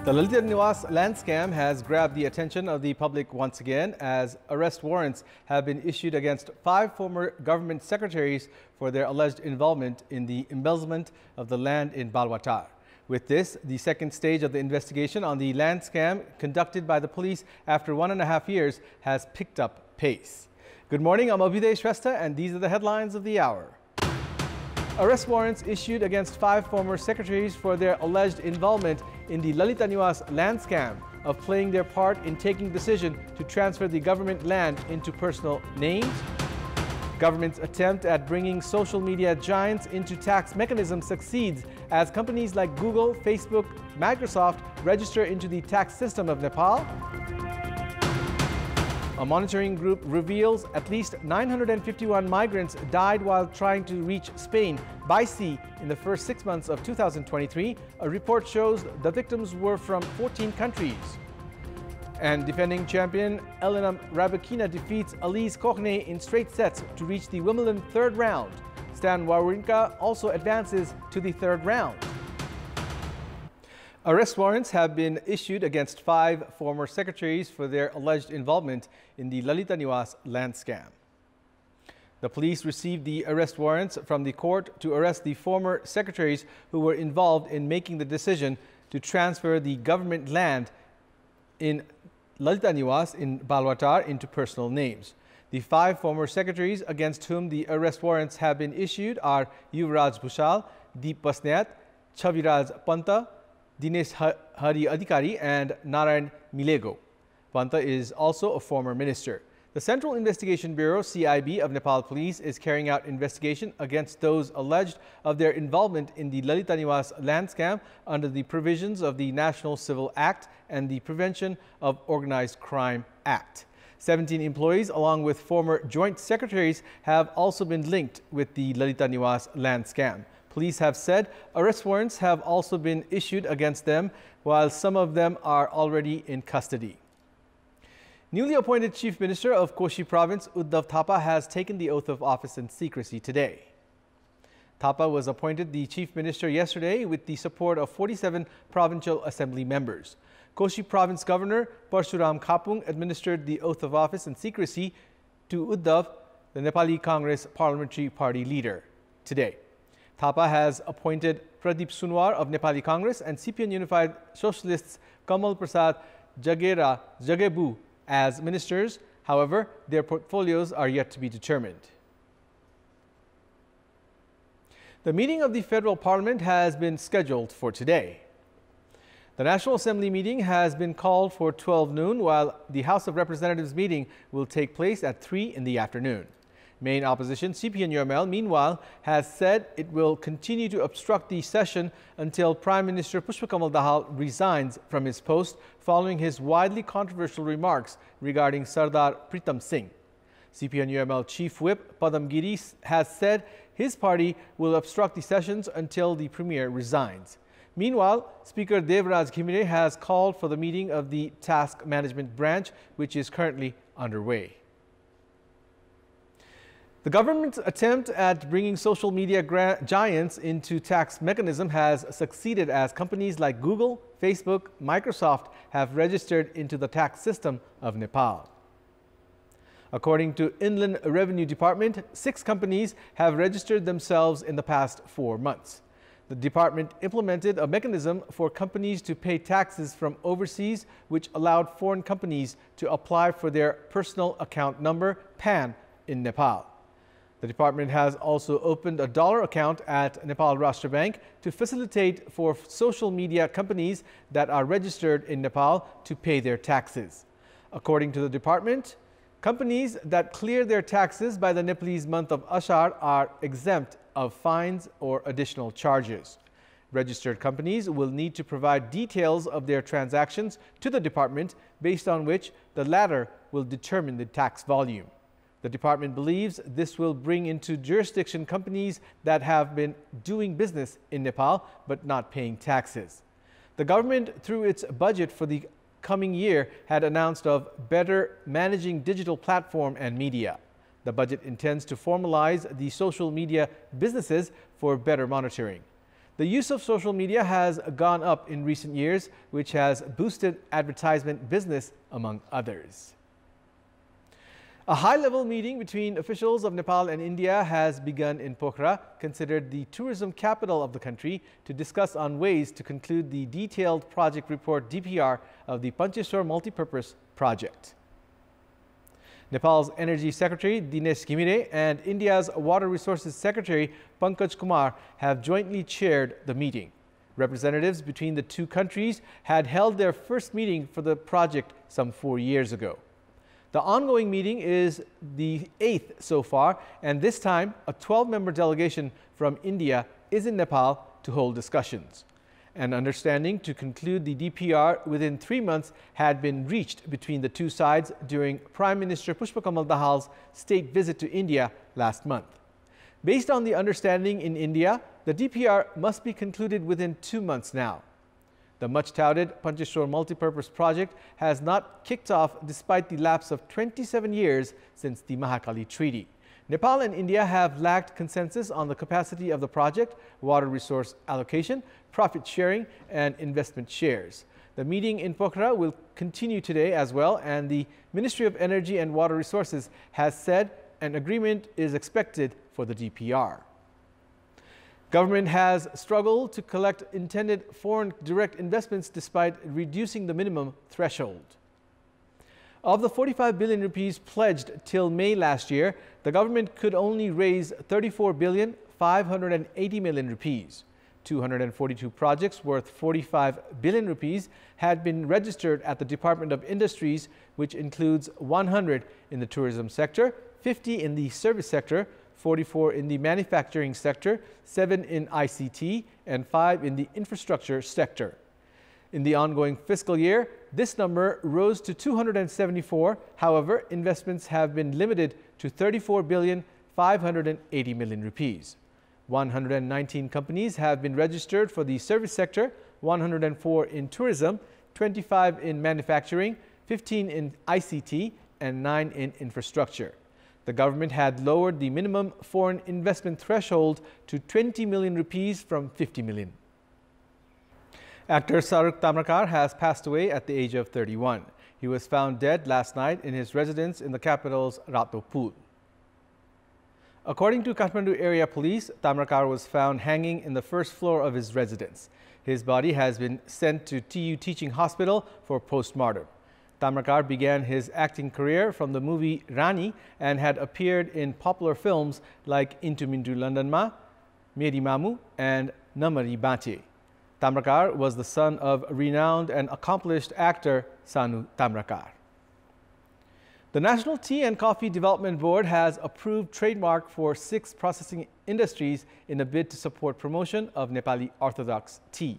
The Lalita Niwas land scam has grabbed the attention of the public once again as arrest warrants have been issued against 5 former government secretaries for their alleged involvement in the embezzlement of the land in Balwatar. With this, the second stage of the investigation on the land scam conducted by the police after 1.5 years has picked up pace. Good morning, I'm Abheudaya Shrestha and these are the headlines of the hour. Arrest warrants issued against 5 former secretaries for their alleged involvement in the Lalita Niwas land scam of playing their part in taking decision to transfer the government land into personal names. Government's attempt at bringing social media giants into tax mechanism succeeds as companies like Google, Facebook, Microsoft register into the tax system of Nepal. A monitoring group reveals at least 951 migrants died while trying to reach Spain by sea in the first 6 months of 2023. A report shows the victims were from 14 countries. And defending champion Elena Rybakina defeats Elise Cornet in straight sets to reach the Wimbledon third round. Stan Wawrinka also advances to the third round. Arrest warrants have been issued against 5 former secretaries for their alleged involvement in the Lalita Niwas land scam. The police received the arrest warrants from the court to arrest the former secretaries who were involved in making the decision to transfer the government land in Lalita Niwas in Balwatar into personal names. The 5 former secretaries against whom the arrest warrants have been issued are Yuvraj Bhushal, Deep Basnayat, Chaviraj Panta, Dinesh Hari Adhikari and Narayan Milego. Panta is also a former minister. The Central Investigation Bureau (CIB) of Nepal Police is carrying out investigation against those alleged of their involvement in the Lalita Niwas land scam under the provisions of the National Civil Act and the Prevention of Organized Crime Act. 17 employees along with former joint secretaries have also been linked with the Lalita Niwas land scam. Police have said arrest warrants have also been issued against them, while some of them are already in custody. Newly appointed Chief Minister of Koshi Province, Uddhav Thapa, has taken the oath of office in secrecy today. Thapa was appointed the Chief Minister yesterday with the support of 47 Provincial Assembly members. Koshi Province Governor Parshuram Khapung administered the oath of office in secrecy to Uddhav, the Nepali Congress Parliamentary Party leader, today. Thapa has appointed Pradeep Sunwar of Nepali Congress and CPN Unified Socialists Kamal Prasad Jagebu as ministers. However, their portfolios are yet to be determined. The meeting of the Federal Parliament has been scheduled for today. The National Assembly meeting has been called for 12 noon, while the House of Representatives meeting will take place at 3 in the afternoon. Main opposition CPN-UML, meanwhile, has said it will continue to obstruct the session until Prime Minister Pushpakamal Dahal resigns from his post following his widely controversial remarks regarding Sardar Pritam Singh. CPN-UML Chief Whip Padam Giri has said his party will obstruct the sessions until the Premier resigns. Meanwhile, Speaker Devraj Ghimire has called for the meeting of the Task Management Branch, which is currently underway. The government's attempt at bringing social media giants into tax mechanism has succeeded as companies like Google, Facebook, Microsoft have registered into the tax system of Nepal. According to Inland Revenue Department, 6 companies have registered themselves in the past 4 months. The department implemented a mechanism for companies to pay taxes from overseas, which allowed foreign companies to apply for their personal account number, PAN, in Nepal. The department has also opened a dollar account at Nepal Rashtra Bank to facilitate for social media companies that are registered in Nepal to pay their taxes. According to the department, companies that clear their taxes by the Nepalese month of Ashar are exempt of fines or additional charges. Registered companies will need to provide details of their transactions to the department, based on which the latter will determine the tax volume. The department believes this will bring into jurisdiction companies that have been doing business in Nepal but not paying taxes. The government, through its budget for the coming year, had announced of better managing digital platform and media. The budget intends to formalize the social media businesses for better monitoring. The use of social media has gone up in recent years, which has boosted advertisement business, among others. A high-level meeting between officials of Nepal and India has begun in Pokhara, considered the tourism capital of the country, to discuss on ways to conclude the detailed project report (DPR) of the Pancheshwar multipurpose project. Nepal's Energy Secretary Dinesh Ghimire and India's Water Resources Secretary Pankaj Kumar have jointly chaired the meeting. Representatives between the two countries had held their first meeting for the project some 4 years ago. The ongoing meeting is the 8th so far, and this time a 12-member delegation from India is in Nepal to hold discussions. An understanding to conclude the DPR within 3 months had been reached between the two sides during Prime Minister Pushpakamal Dahal's state visit to India last month. Based on the understanding in India, the DPR must be concluded within 2 months now. The much-touted Pancheshwar multipurpose project has not kicked off despite the lapse of 27 years since the Mahakali Treaty. Nepal and India have lacked consensus on the capacity of the project, water resource allocation, profit sharing, and investment shares. The meeting in Pokhara will continue today as well, and the Ministry of Energy and Water Resources has said an agreement is expected for the DPR. Government has struggled to collect intended foreign direct investments despite reducing the minimum threshold. Of the 45 billion rupees pledged till May last year, the government could only raise 34,580 million rupees. 242 projects worth 45 billion rupees had been registered at the Department of Industries, which includes 100 in the tourism sector, 50 in the service sector, 44 in the manufacturing sector, 7 in ICT, and 5 in the infrastructure sector. In the ongoing fiscal year, this number rose to 274. However, investments have been limited to 34,580 million rupees. 119 companies have been registered for the service sector, 104 in tourism, 25 in manufacturing, 15 in ICT, and 9 in infrastructure. The government had lowered the minimum foreign investment threshold to 20 million rupees from 50 million. Actor Shahrukh Tamrakar has passed away at the age of 31. He was found dead last night in his residence in the capital's Ratopur. According to Kathmandu area police, Tamrakar was found hanging in the first floor of his residence. His body has been sent to TU Teaching Hospital for post-mortem. Tamrakar began his acting career from the movie Rani and had appeared in popular films like Intu Mintu London Ma, Meri Mamu, and Namari Bache. Tamrakar was the son of renowned and accomplished actor Sanu Tamrakar. The National Tea and Coffee Development Board has approved trademark for 6 processing industries in a bid to support promotion of Nepali Orthodox tea.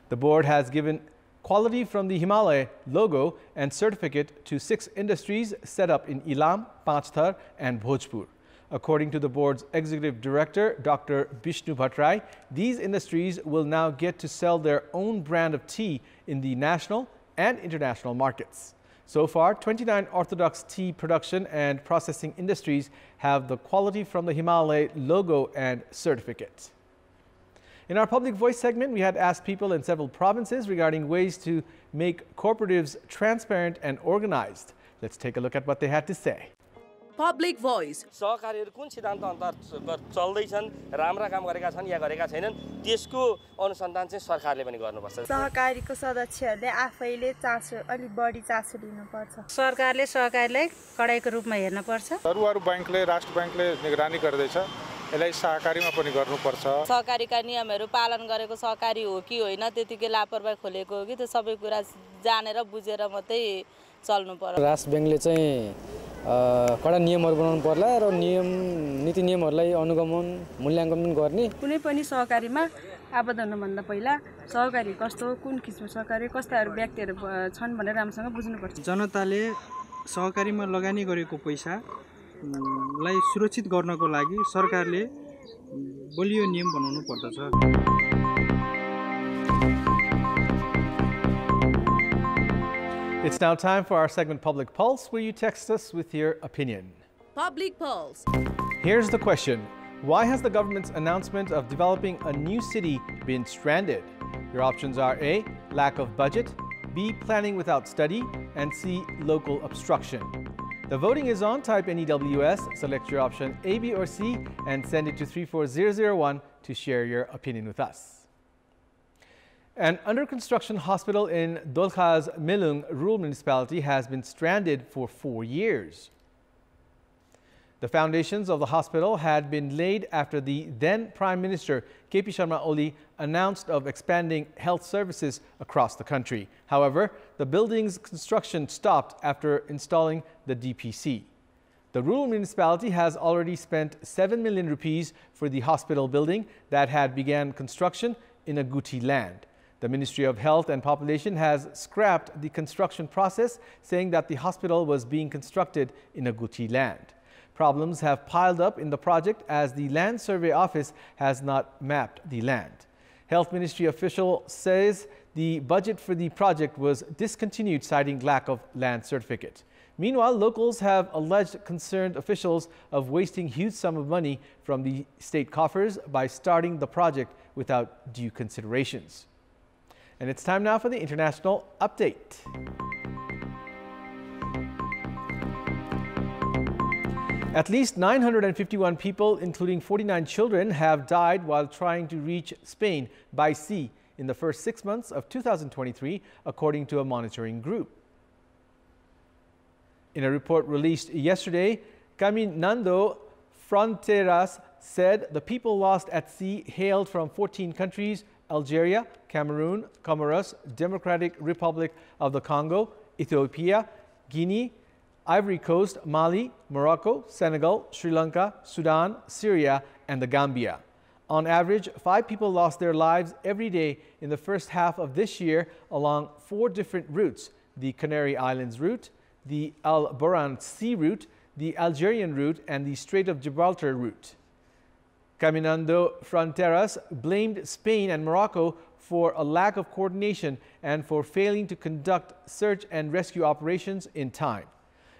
The board has given Quality from the Himalaya logo and certificate to 6 industries set up in Ilam, Panchthar, and Bhojpur. According to the board's executive director, Dr. Bishnu Bhattrai, these industries will now get to sell their own brand of tea in the national and international markets. So far, 29 Orthodox tea production and processing industries have the Quality from the Himalaya logo and certificate. In our Public Voice segment, we had asked people in several provinces regarding ways to make cooperatives transparent and organized. Let's take a look at what they had to say. Public Voice. सहकारीहरु कुन सिद्धान्त अन्तर्गत चल्दैछन्, राम्रा काम गरेका छन् या गरेका छैनन्, त्यसको अनुसन्धान चाहिँ सरकारले पनि गर्नुपर्छ। सहकारीको सदस्यहरूले आफैले अलि बढी चासो लिनुपर्छ। सरकारले सहकारीलाई कडाइको रूपमा हेर्न पर्छ। अरु बैंकले, राष्ट्र बैंकले निगरानी गर्दैछ, यसलाई सहकारीमा पनि गर्नुपर्छ। सहकारीका नियमहरू पालन गरेको सहकारी हो कि होइन, त्यतिकै लापरवाही खोलेको हो कि, त्यो सबै कुरा जानेर बुझेर मात्रै चल्नु पर्छ। राष्ट्र बैंकले चाहिँ कडा नियमहरू बनाउनु पर्ला र नीति नियमहरूलाई अनुगमन मूल्याङ्कन गर्ने। कुनै पनि सहकारीमा आबद्ध हुनुभन्दा पहिला सहकारी कस्तो, कुन किसिमको सहकारी, कस्ताहरू व्यक्तिहरू छन् भनेर राम्रोसँग बुझ्नुपर्छ। जनताले सहकारीमा लगानी गरेको पैसालाई सुरक्षित गर्नको लागि सरकारले बलियो नियम बनाउनु पर्दछ। It's now time for our segment Public Pulse, where you text us with your opinion. Public Pulse. Here's the question. Why has the government's announcement of developing a new city been stranded? Your options are A. Lack of budget, B. Planning without study, and C. Local obstruction. The voting is on. Type NEWS, select your option A, B, or C, and send it to 34001 to share your opinion with us. An under-construction hospital in Dolkha's Melung rural municipality has been stranded for 4 years. The foundations of the hospital had been laid after the then Prime Minister KP Sharma Oli announced of expanding health services across the country. However, the building's construction stopped after installing the DPC. The rural municipality has already spent 7 million rupees for the hospital building that had began construction in a Guti land. The Ministry of Health and Population has scrapped the construction process, saying that the hospital was being constructed in a Guti land. Problems have piled up in the project as the Land Survey Office has not mapped the land. Health Ministry official says the budget for the project was discontinued, citing lack of land certificate. Meanwhile, locals have alleged concerned officials of wasting huge sum of money from the state coffers by starting the project without due considerations. And it's time now for the international update. At least 951 people, including 49 children, have died while trying to reach Spain by sea in the first 6 months of 2023, according to a monitoring group. In a report released yesterday, Caminando Fronteras said the people lost at sea hailed from 14 countries: Algeria, Cameroon, Comoros, Democratic Republic of the Congo, Ethiopia, Guinea, Ivory Coast, Mali, Morocco, Senegal, Sri Lanka, Sudan, Syria, and the Gambia. On average, 5 people lost their lives every day in the first half of this year along 4 different routes: the Canary Islands route, the Al Boran Sea route, the Algerian route, and the Strait of Gibraltar route. Caminando Fronteras blamed Spain and Morocco for a lack of coordination and for failing to conduct search and rescue operations in time.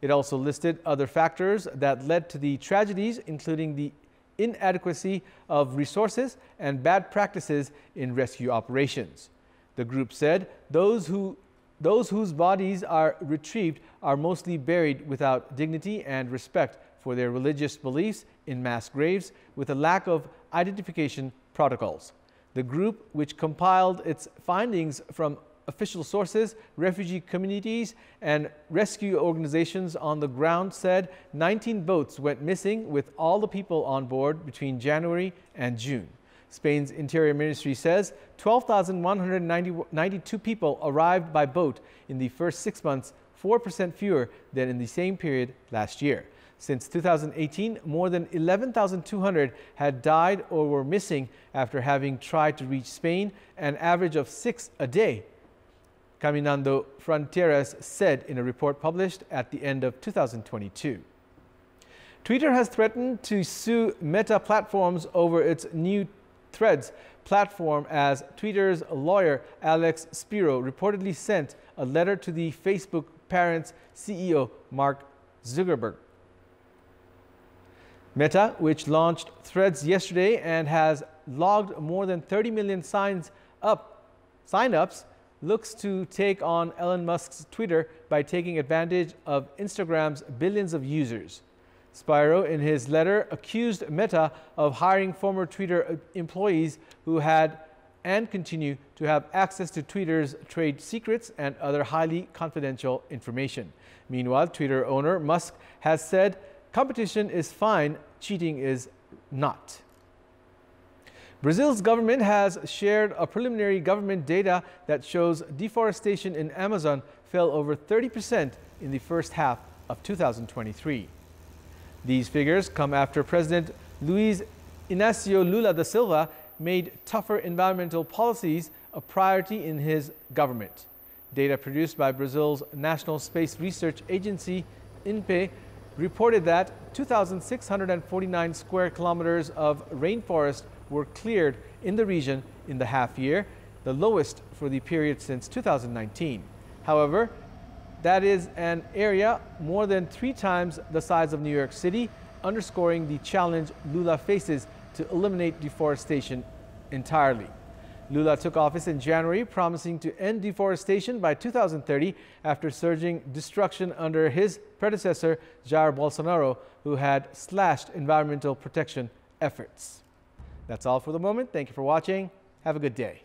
It also listed other factors that led to the tragedies, including the inadequacy of resources and bad practices in rescue operations. The group said those whose bodies are retrieved are mostly buried without dignity and respect for their religious beliefs in mass graves, with a lack of identification protocols. The group, which compiled its findings from official sources, refugee communities, and rescue organizations on the ground, said 19 boats went missing with all the people on board between January and June. Spain's Interior Ministry says 12,192 people arrived by boat in the first 6 months, 4% fewer than in the same period last year. Since 2018, more than 11,200 had died or were missing after having tried to reach Spain, an average of 6 a day. Caminando Fronteras said in a report published at the end of 2022. Twitter has threatened to sue Meta Platforms over its new Threads platform, as Twitter's lawyer Alex Spiro reportedly sent a letter to the Facebook parent's CEO Mark Zuckerberg. Meta, which launched Threads yesterday and has logged more than 30 million sign-ups, looks to take on Elon Musk's Twitter by taking advantage of Instagram's billions of users. Spiro, in his letter, accused Meta of hiring former Twitter employees who had and continue to have access to Twitter's trade secrets and other highly confidential information. Meanwhile, Twitter owner Musk has said competition is fine, cheating is not. Brazil's government has shared a preliminary government data that shows deforestation in Amazon fell over 30% in the first half of 2023. These figures come after President Luiz Inácio Lula da Silva made tougher environmental policies a priority in his government. Data produced by Brazil's National Space Research Agency, INPE, reported that 2,649 square kilometers of rainforest were cleared in the region in the half year, the lowest for the period since 2019. However, that is an area more than 3 times the size of New York City underscoring the challenge Lula faces to eliminate deforestation entirely. Lula took office in January, promising to end deforestation by 2030 after surging destruction under his predecessor, Jair Bolsonaro, who had slashed environmental protection efforts. That's all for the moment. Thank you for watching. Have a good day.